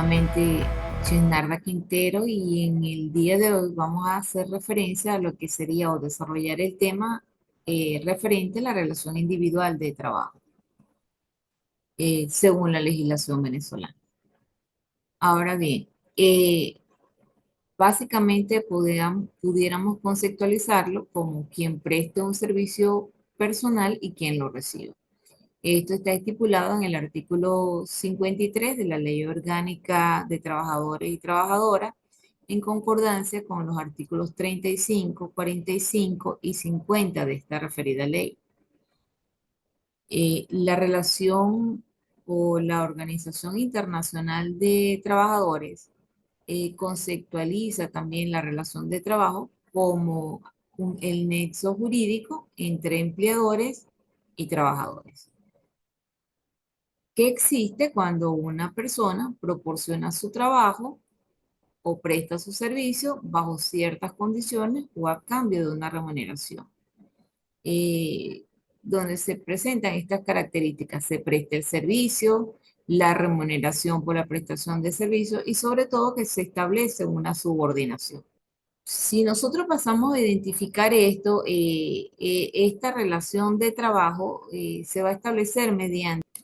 nuevamente Chisnarda Quintero y en el día de hoy vamos a hacer referencia a lo que sería o desarrollar el tema referente a la relación individual de trabajo según la legislación venezolana. Ahora bien, eh, básicamente pudiéramos conceptualizarlo como quien presta un servicio personal y quien lo recibe. Esto está estipulado en el artículo 53 de la Ley Orgánica de Trabajadores y Trabajadoras, en concordancia con los artículos 35, 45 y 50 de esta referida ley. La relación o la Organización Internacional de Trabajadores conceptualiza también la relación de trabajo como el nexo jurídico entre empleadores y trabajadores, que existe cuando una persona proporciona su trabajo o presta su servicio bajo ciertas condiciones o a cambio de una remuneración. Eh, donde se presentan estas características, se presta el servicio, la remuneración por la prestación de servicio y sobre todo que se establece una subordinación. Si nosotros pasamos a identificar esto, esta relación de trabajo se va a establecer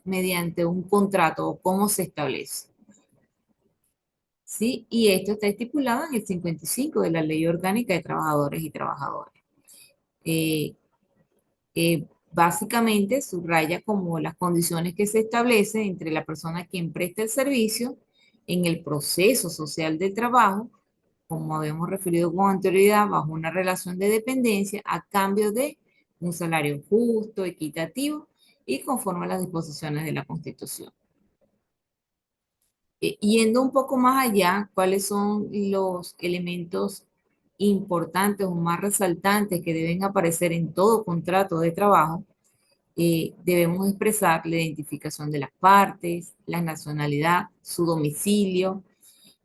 mediante un contrato o cómo se establece. ¿Sí? Y esto está estipulado en el 55 de la Ley Orgánica de Trabajadores y Trabajadoras. Eh, Básicamente subraya como las condiciones que se establecen entre la persona quien presta el servicio en el proceso social del trabajo, como habíamos referido con anterioridad, bajo una relación de dependencia a cambio de un salario justo, equitativo y conforme a las disposiciones de la Constitución. Yendo un poco más allá, ¿cuáles son los elementos importantes o más resaltantes que deben aparecer en todo contrato de trabajo? Debemos expresar la identificación de las partes, la nacionalidad, su domicilio,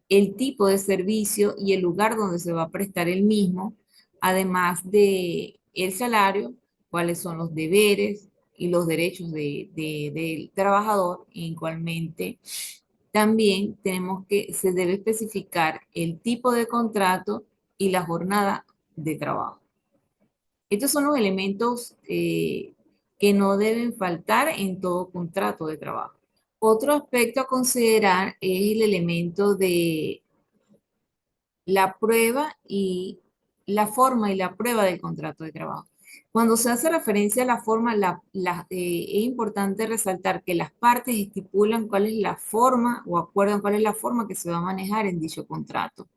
el tipo de servicio y el lugar donde se va a prestar el mismo, además de el salario, cuáles son los deberes y los derechos del trabajador. Igualmente, también tenemos que, se debe especificar el tipo de contrato y la jornada de trabajo. Estos son los elementos que no deben faltar en todo contrato de trabajo. Otro aspecto a considerar es el elemento de la prueba y la forma y la prueba del contrato de trabajo. Cuando se hace referencia a la forma, es importante resaltar que las partes estipulan cuál es la forma o acuerdan cuál es la forma que se va a manejar en dicho contrato.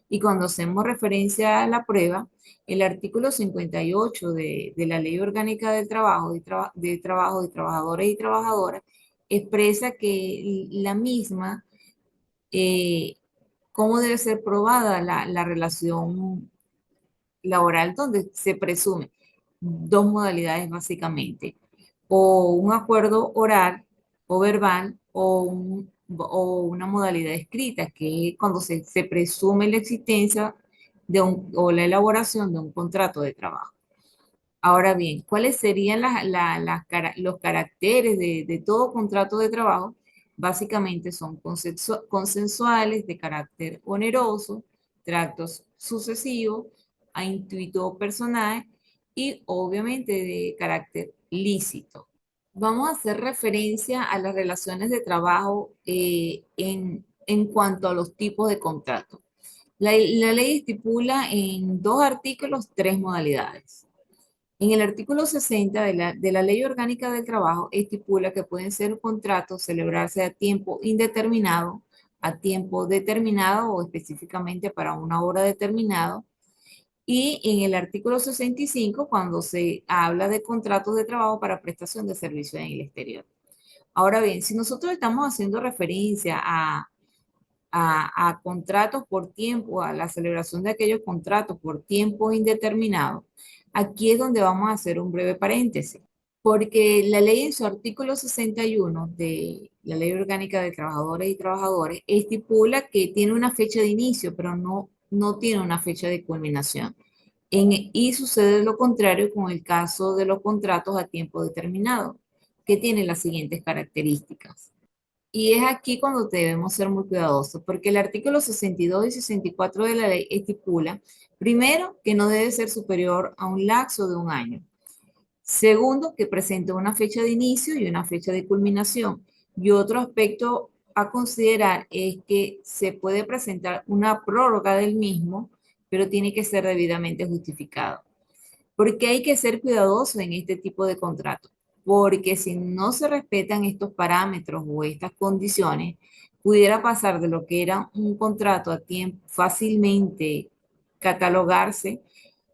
Y cuando hacemos referencia a la prueba, el artículo 58 de la Ley Orgánica del Trabajo, de Trabajo de Trabajadores y Trabajadoras, expresa que la misma eh, cómo debe ser probada la relación laboral, donde se presume dos modalidades básicamente, o un acuerdo oral o verbal o una modalidad escrita, que es cuando se presume la existencia o la elaboración de un contrato de trabajo. Ahora bien, ¿cuáles serían los caracteres de todo contrato de trabajo? Básicamente son consensuales, de carácter oneroso, tractos sucesivos, a intuito personal y obviamente de carácter lícito. Vamos a hacer referencia a las relaciones de trabajo en cuanto a los tipos de contrato. La ley estipula en dos artículos tres modalidades. En el artículo 60 de la Ley Orgánica del Trabajo estipula que pueden ser contratos celebrarse a tiempo indeterminado, a tiempo determinado o específicamente para una hora determinada. Y en el artículo 65 cuando se habla de contratos de trabajo para prestación de servicios en el exterior. Ahora bien, si nosotros estamos haciendo referencia a contratos por tiempo, a la celebración de aquellos contratos por tiempo indeterminado, aquí es donde vamos a hacer un breve paréntesis, porque la ley en su artículo 61 de la Ley Orgánica de Trabajadores y Trabajadores estipula que tiene una fecha de inicio, pero no tiene una fecha de culminación. Y sucede lo contrario con el caso de los contratos a tiempo determinado, que tienen las siguientes características. Y es aquí cuando debemos ser muy cuidadosos, porque el artículo 62 y 64 de la ley estipula, primero, que no debe ser superior a un lapso de un año. Segundo, que presente una fecha de inicio y una fecha de culminación. Y otro aspecto a considerar es que se puede presentar una prórroga del mismo, pero tiene que ser debidamente justificado. Porque hay que ser cuidadoso en este tipo de contratos, porque si no se respetan estos parámetros o estas condiciones, pudiera pasar de lo que era un contrato a tiempo fácilmente catalogarse,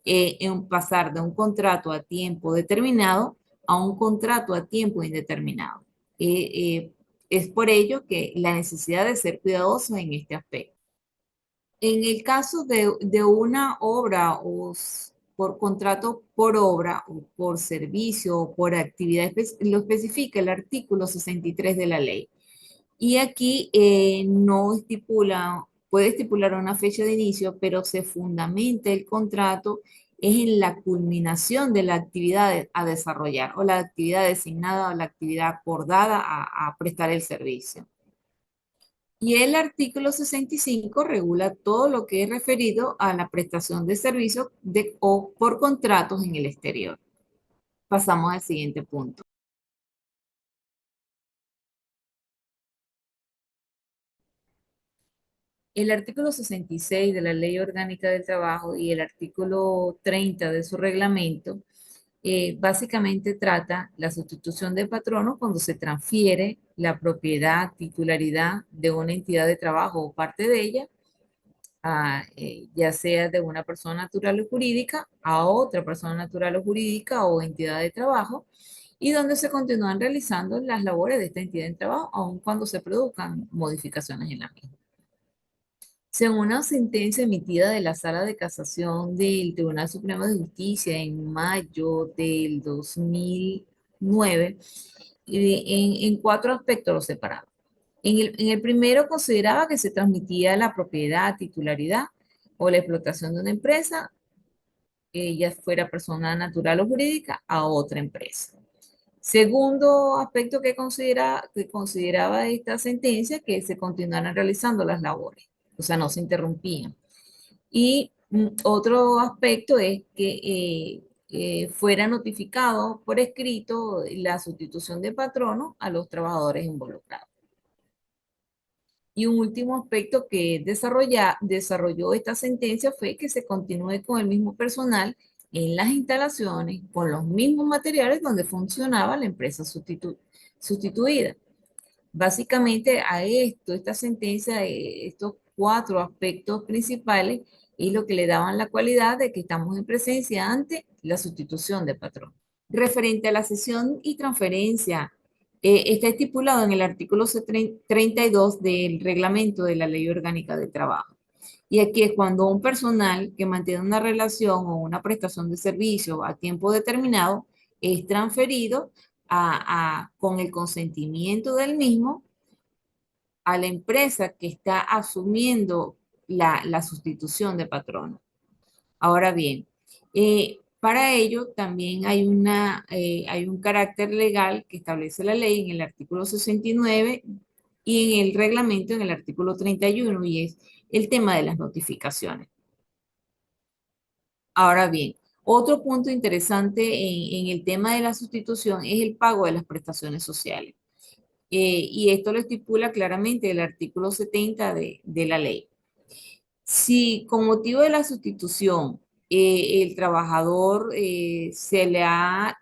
en pasar de un contrato a tiempo determinado a un contrato a tiempo indeterminado. Es por ello que la necesidad de ser cuidadoso en este aspecto. En el caso de una obra por contrato por obra o por servicio o por actividad, lo especifica el artículo 63 de la ley. Y aquí no estipula, puede estipular una fecha de inicio, pero se fundamenta el contrato es en la culminación de la actividad a desarrollar o la actividad designada o la actividad acordada a prestar el servicio. Y el artículo 65 regula todo lo que es referido a la prestación de servicios o por contratos en el exterior. Pasamos al siguiente punto. El artículo 66 de la Ley Orgánica del Trabajo y el artículo 30 de su reglamento básicamente trata la sustitución de patrono cuando se transfiere la propiedad, titularidad de una entidad de trabajo o parte de ella, ya sea de una persona natural o jurídica a otra persona natural o jurídica o entidad de trabajo, y donde se continúan realizando las labores de esta entidad de trabajo, aun cuando se produzcan modificaciones en la misma. Según una sentencia emitida de la Sala de Casación del Tribunal Supremo de Justicia en mayo del 2009, en cuatro aspectos los separaba. En el primero consideraba que se transmitía la propiedad, titularidad o la explotación de una empresa, ya fuera persona natural o jurídica, a otra empresa. Segundo aspecto que consideraba esta sentencia, que se continuaran realizando las labores, o sea, no se interrumpían. Y otro aspecto es que fuera notificado por escrito la sustitución de patrono a los trabajadores involucrados. Y un último aspecto que desarrolló esta sentencia fue que se continúe con el mismo personal en las instalaciones, con los mismos materiales donde funcionaba la empresa sustituida. Básicamente a esta sentencia, estos cuatro aspectos principales es lo que le daban la cualidad de que estamos en presencia ante la sustitución de patrón. Referente a la cesión y transferencia, está estipulado en el artículo 32 del reglamento de la Ley Orgánica de Trabajo. Y aquí es cuando un personal que mantiene una relación o una prestación de servicio a tiempo determinado es transferido con el consentimiento del mismo a la empresa que está asumiendo la sustitución de patrono. Ahora bien, para ello también hay un carácter legal que establece la ley en el artículo 69 y en el reglamento en el artículo 31, y es el tema de las notificaciones. Ahora bien, otro punto interesante en el tema de la sustitución es el pago de las prestaciones sociales. Y esto lo estipula claramente el artículo 70 de la ley. Si con motivo de la sustitución el trabajador se le ha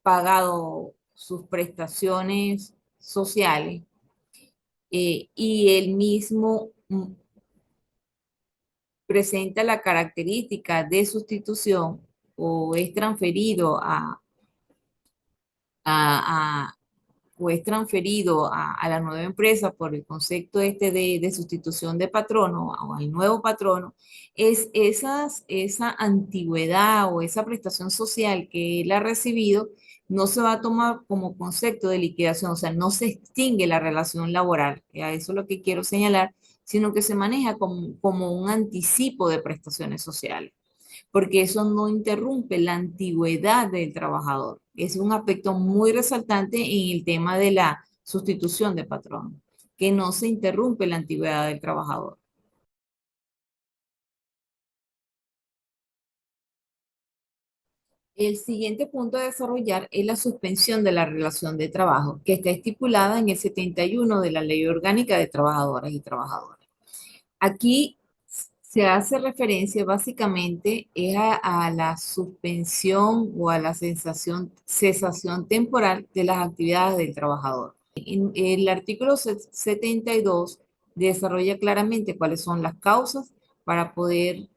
pagado sus prestaciones sociales, y él mismo presenta la característica de sustitución o es transferido a, o es transferido a la nueva empresa por el concepto este de sustitución de patrono o al nuevo patrono, esa antigüedad o esa prestación social que él ha recibido no se va a tomar como concepto de liquidación, o sea, no se extingue la relación laboral, que a eso es lo que quiero señalar, sino que se maneja como un anticipo de prestaciones sociales, porque eso no interrumpe la antigüedad del trabajador. Es un aspecto muy resaltante en el tema de la sustitución de patrón, que no se interrumpe la antigüedad del trabajador. El siguiente punto a desarrollar es la suspensión de la relación de trabajo, que está estipulada en el 71 de la Ley Orgánica de Trabajadoras y Trabajadores. Aquí se hace referencia básicamente es a la suspensión o a la cesación temporal de las actividades del trabajador. En el artículo 72 desarrolla claramente cuáles son las causas para poder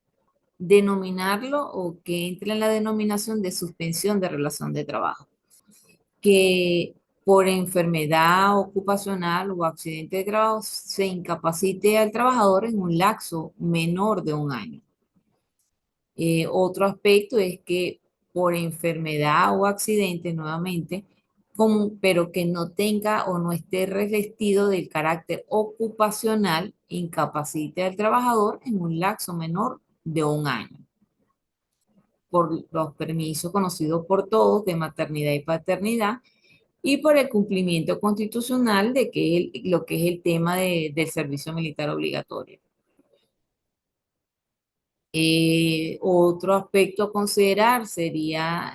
denominarlo o que entre en la denominación de suspensión de relación de trabajo, que por enfermedad ocupacional o accidente de trabajo se incapacite al trabajador en un lapso menor de un año. Otro aspecto es que por enfermedad o accidente, nuevamente, pero que no tenga o no esté revestido del carácter ocupacional, incapacite al trabajador en un lapso menor de un año por los permisos conocidos por todos de maternidad y paternidad y por el cumplimiento constitucional de lo que es el tema del servicio militar obligatorio. Otro aspecto a considerar sería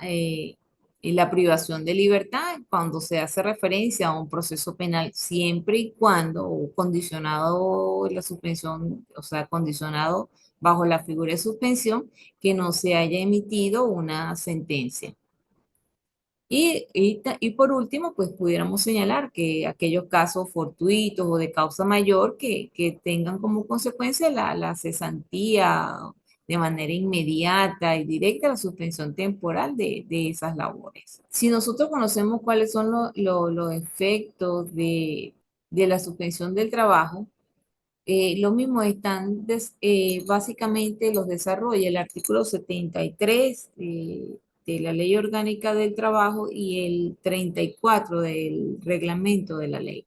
la privación de libertad cuando se hace referencia a un proceso penal, siempre y cuando o condicionado la suspensión, o sea, condicionado bajo la figura de suspensión, que no se haya emitido una sentencia. Y por último, pues pudiéramos señalar que aquellos casos fortuitos o de causa mayor que tengan como consecuencia la cesantía de manera inmediata y directa, la suspensión temporal de esas labores. Si nosotros conocemos cuáles son los efectos de la suspensión del trabajo, lo mismo están, básicamente los desarrolla el artículo 73 de la Ley Orgánica del Trabajo y el 34 del reglamento de la ley.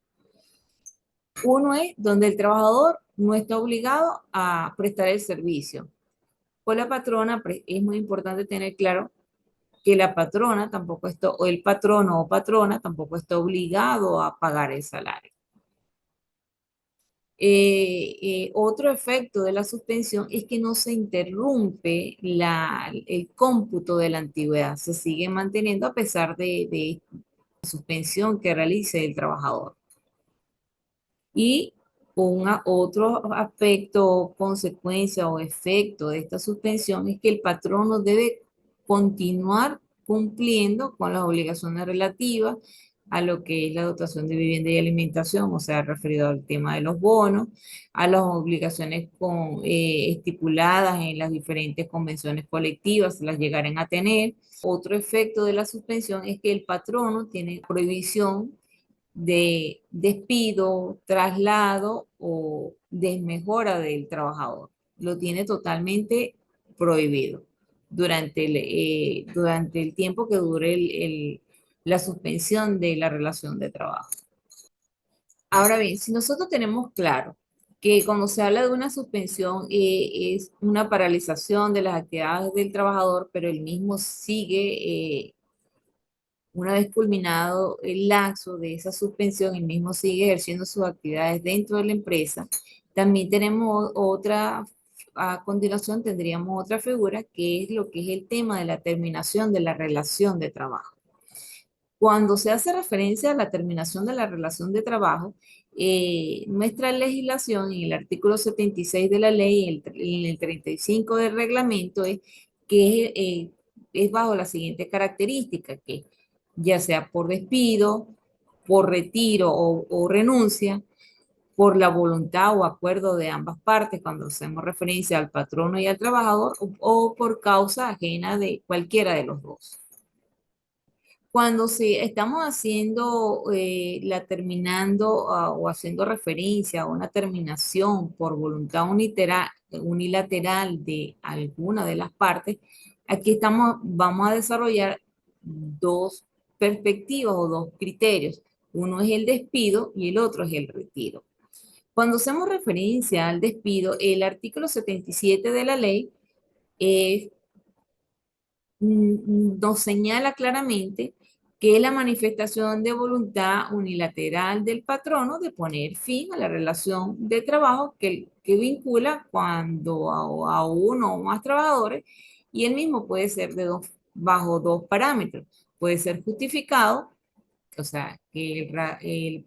Uno es donde el trabajador no está obligado a prestar el servicio. Con la patrona es muy importante tener claro que la patrona tampoco está, o el patrono o patrona tampoco está obligado a pagar el salario. Otro efecto de la suspensión es que no se interrumpe el cómputo de la antigüedad, se sigue manteniendo a pesar de la suspensión que realice el trabajador. Y otro aspecto, consecuencia o efecto de esta suspensión es que el patrono debe continuar cumpliendo con las obligaciones relativas a lo que es la dotación de vivienda y alimentación, o sea, referido al tema de los bonos, a las obligaciones estipuladas en las diferentes convenciones colectivas, se las llegarán a tener. Otro efecto de la suspensión es que el patrono tiene prohibición de despido, traslado o desmejora del trabajador. Lo tiene totalmente prohibido durante el tiempo que dure la suspensión de la relación de trabajo. Ahora bien, si nosotros tenemos claro que cuando se habla de una suspensión es una paralización de las actividades del trabajador, pero el mismo sigue una vez culminado el lapso de esa suspensión, el mismo sigue ejerciendo sus actividades dentro de la empresa. También tenemos otra, a continuación tendríamos otra figura que es lo que es el tema de la terminación de la relación de trabajo. Cuando se hace referencia a la terminación de la relación de trabajo, nuestra legislación en el artículo 76 de la ley y en el 35 del reglamento es bajo la siguiente característica, que ya sea por despido, por retiro o renuncia, por la voluntad o acuerdo de ambas partes, cuando hacemos referencia al patrono y al trabajador, o por causa ajena de cualquiera de los dos. Cuando estamos haciendo o haciendo referencia a una terminación por voluntad unilateral de alguna de las partes, aquí vamos a desarrollar dos perspectivas o dos criterios. Uno es el despido y el otro es el retiro. Cuando hacemos referencia al despido, el artículo 77 de la ley nos señala claramente que es la manifestación de voluntad unilateral del patrono de poner fin a la relación de trabajo que vincula cuando a uno o más trabajadores, y el mismo puede ser bajo dos parámetros. Puede ser justificado, o sea, que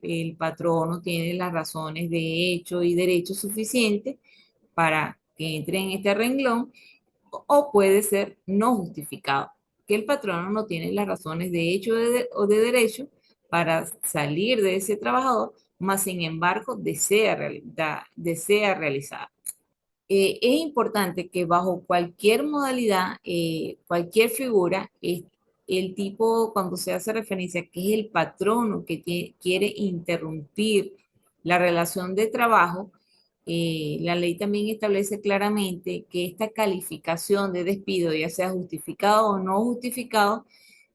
el patrono tiene las razones de hecho y derecho suficientes para que entre en este renglón, o puede ser no justificado, que el patrono no tiene las razones de hecho o de derecho para salir de ese trabajador, mas sin embargo desea realizar. Es importante que bajo cualquier modalidad, cualquier figura, el tipo, cuando se hace referencia a que es el patrono que quiere interrumpir la relación de trabajo, la ley también establece claramente que esta calificación de despido, ya sea justificado o no justificado,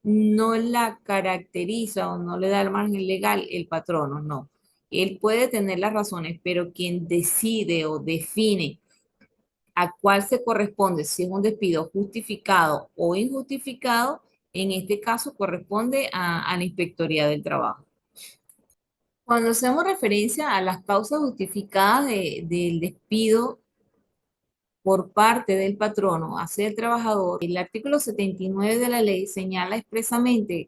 no la caracteriza o no le da el margen legal el patrono, no. Él puede tener las razones, pero quien decide o define a cuál se corresponde, si es un despido justificado o injustificado, en este caso corresponde a la Inspectoría del Trabajo. Cuando hacemos referencia a las causas justificadas del despido por parte del patrono hacia el trabajador, el artículo 79 de la ley señala expresamente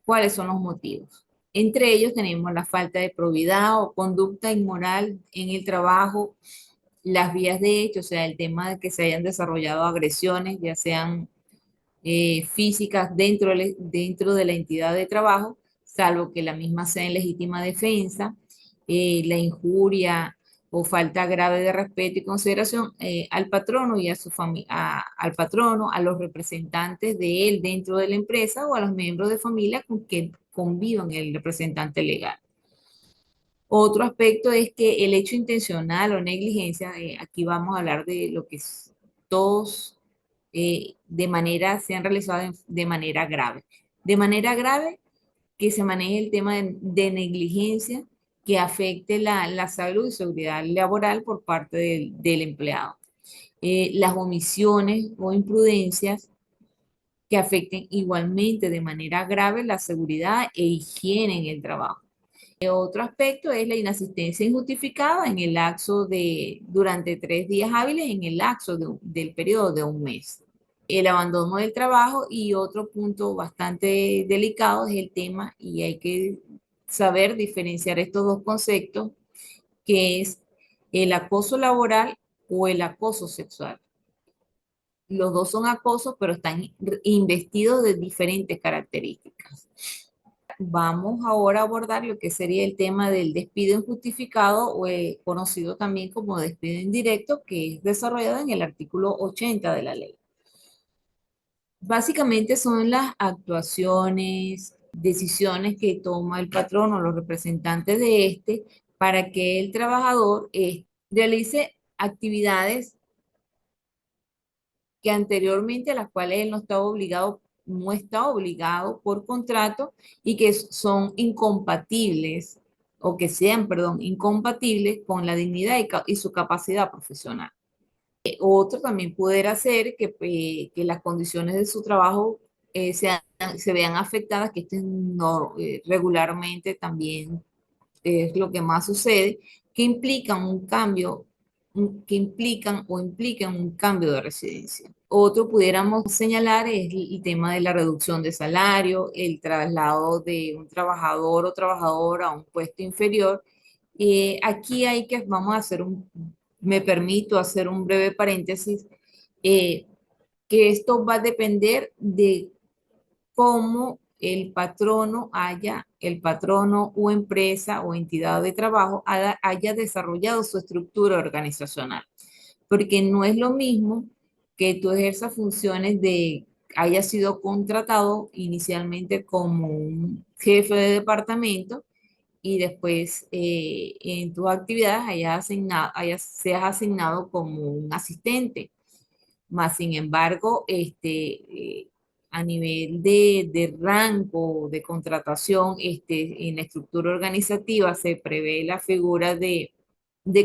cuáles son los motivos. Entre ellos tenemos la falta de probidad o conducta inmoral en el trabajo, las vías de hecho, o sea, el tema de que se hayan desarrollado agresiones, ya sean físicas dentro de la entidad de trabajo, salvo que la misma sea en legítima defensa, la injuria o falta grave de respeto y consideración al patrono y a su familia, al patrono, a los representantes de él dentro de la empresa o a los miembros de familia con que convivan el representante legal. Otro aspecto es que el hecho intencional o negligencia, aquí vamos a hablar de lo que todos se han realizado de manera grave. De manera grave, que se maneje el tema de negligencia que afecte la salud y seguridad laboral por parte del empleado. Las omisiones o imprudencias que afecten igualmente de manera grave la seguridad e higiene en el trabajo. Otro aspecto es la inasistencia injustificada en el lapso durante 3 días hábiles en el lapso del periodo de un mes. El abandono del trabajo, y otro punto bastante delicado es el tema, y hay que saber diferenciar estos dos conceptos, que es el acoso laboral o el acoso sexual. Los dos son acosos, pero están investidos de diferentes características. Vamos ahora a abordar lo que sería el tema del despido injustificado, o conocido también como despido indirecto, que es desarrollado en el artículo 80 de la ley. Básicamente son las actuaciones, decisiones que toma el patrón o los representantes de este para que el trabajador realice actividades que anteriormente a las cuales él no está obligado por contrato, y que son incompatibles, o que sean, perdón, incompatibles con la dignidad y su capacidad profesional. Otro también pudiera ser que las condiciones de su trabajo se vean afectadas, que esto no, regularmente también es lo que más sucede, que implican un cambio, que implican o implican un cambio de residencia. Otro pudiéramos señalar es el tema de la reducción de salario, el traslado de un trabajador o trabajadora a un puesto inferior. Aquí vamos a me permito hacer un breve paréntesis, eh, que esto va a depender de cómo el patrono o empresa o entidad de trabajo haya desarrollado su estructura organizacional. Porque no es lo mismo que tú ejerzas funciones haya sido contratado inicialmente como un jefe de departamento, y después en tus actividades seas asignado como un asistente. Más sin embargo, a nivel de rango de contratación, en la estructura organizativa se prevé la figura de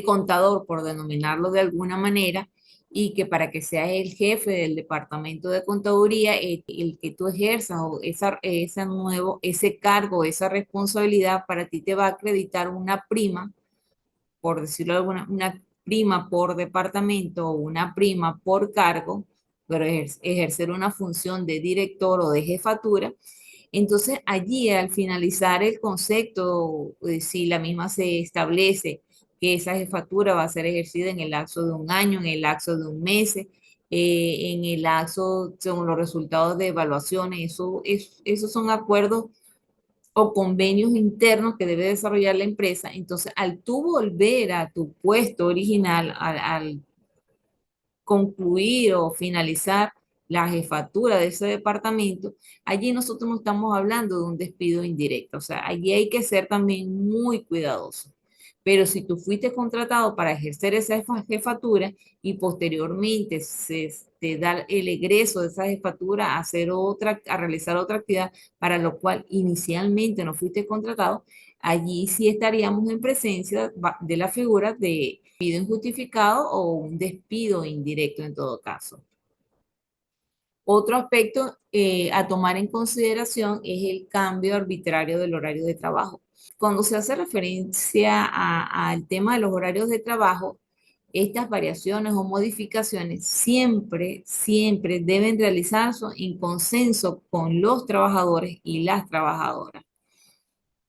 contador, por denominarlo de alguna manera, y que para que seas el jefe del departamento de contaduría, el que tú ejerzas o ese cargo, esa responsabilidad, para ti te va a acreditar una prima, por decirlo de alguna, una prima por departamento o una prima por cargo, pero ejercer una función de director o de jefatura. Entonces, allí al finalizar el concepto, si la misma se establece que esa jefatura va a ser ejercida en el lapso de un año, en el lapso de un mes, en el lapso según los resultados de evaluaciones, esos son acuerdos o convenios internos que debe desarrollar la empresa. Entonces, al tú volver a tu puesto original, al concluir o finalizar la jefatura de ese departamento, allí nosotros no estamos hablando de un despido indirecto. O sea, allí hay que ser también muy cuidadoso. Pero si tú fuiste contratado para ejercer esa jefatura y posteriormente se te da el egreso de esa jefatura a hacer otra, a realizar otra actividad para lo cual inicialmente no fuiste contratado, allí sí estaríamos en presencia de la figura de despido injustificado o un despido indirecto en todo caso. Otro aspecto a tomar en consideración es el cambio arbitrario del horario de trabajo. Cuando se hace referencia al tema de los horarios de trabajo, estas variaciones o modificaciones siempre deben realizarse en consenso con los trabajadores y las trabajadoras.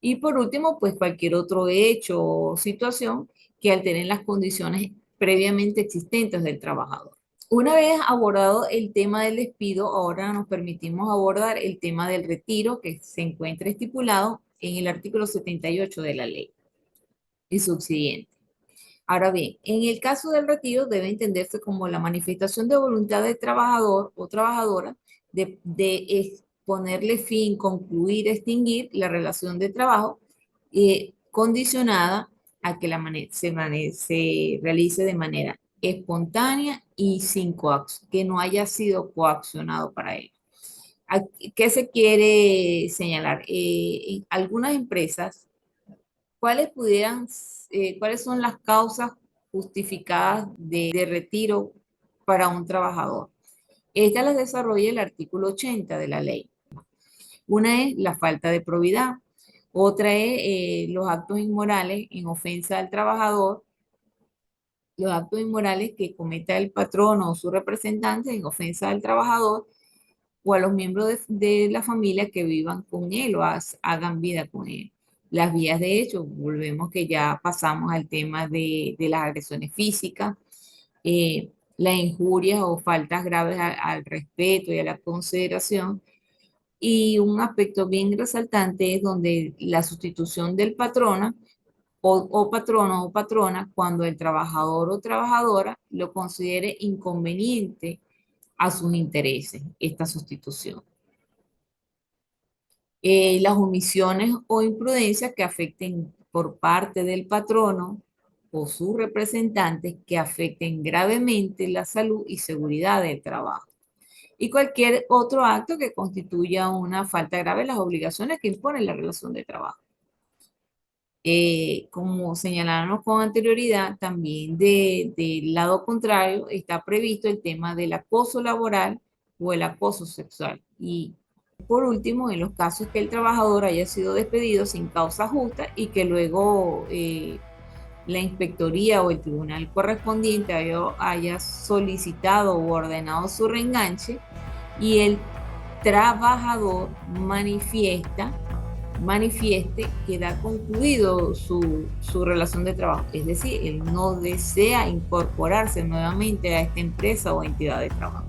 Y por último, pues cualquier otro hecho o situación que alteren las condiciones previamente existentes del trabajador. Una vez abordado el tema del despido, ahora nos permitimos abordar el tema del retiro que se encuentra estipulado en el artículo 78 de la ley y subsiguiente. Ahora bien, en el caso del retiro debe entenderse como la manifestación de voluntad del trabajador o trabajadora de ponerle fin, concluir, extinguir la relación de trabajo condicionada a que se realice de manera espontánea y sin que no haya sido coaccionado para ello. ¿Qué se quiere señalar? En algunas empresas, cuáles son las causas justificadas de retiro para un trabajador? Estas las desarrolla el artículo 80 de la ley. Una es la falta de probidad, otra es los actos inmorales en ofensa al trabajador, los actos inmorales que cometa el patrono o su representante en ofensa al trabajador o a los miembros de la familia que vivan con él o hagan vida con él. Las vías de hecho, volvemos que ya pasamos al tema de las agresiones físicas, las injurias o faltas graves al respeto y a la consideración. Y un aspecto bien resaltante es donde la sustitución del patrona o patrono o patrona cuando el trabajador o trabajadora lo considere inconveniente a sus intereses, esta sustitución. Las omisiones o imprudencias que afecten por parte del patrono o sus representantes que afecten gravemente la salud y seguridad del trabajo. Y cualquier otro acto que constituya una falta grave de las obligaciones que impone la relación de trabajo. Como señalamos con anterioridad, también del lado contrario está previsto el tema del acoso laboral o el acoso sexual. Y por último, en los casos que el trabajador haya sido despedido sin causa justa y que luego la inspectoría o el tribunal correspondiente haya solicitado o ordenado su reenganche y el trabajador manifieste que da concluido su relación de trabajo. Es decir, él no desea incorporarse nuevamente a esta empresa o entidad de trabajo.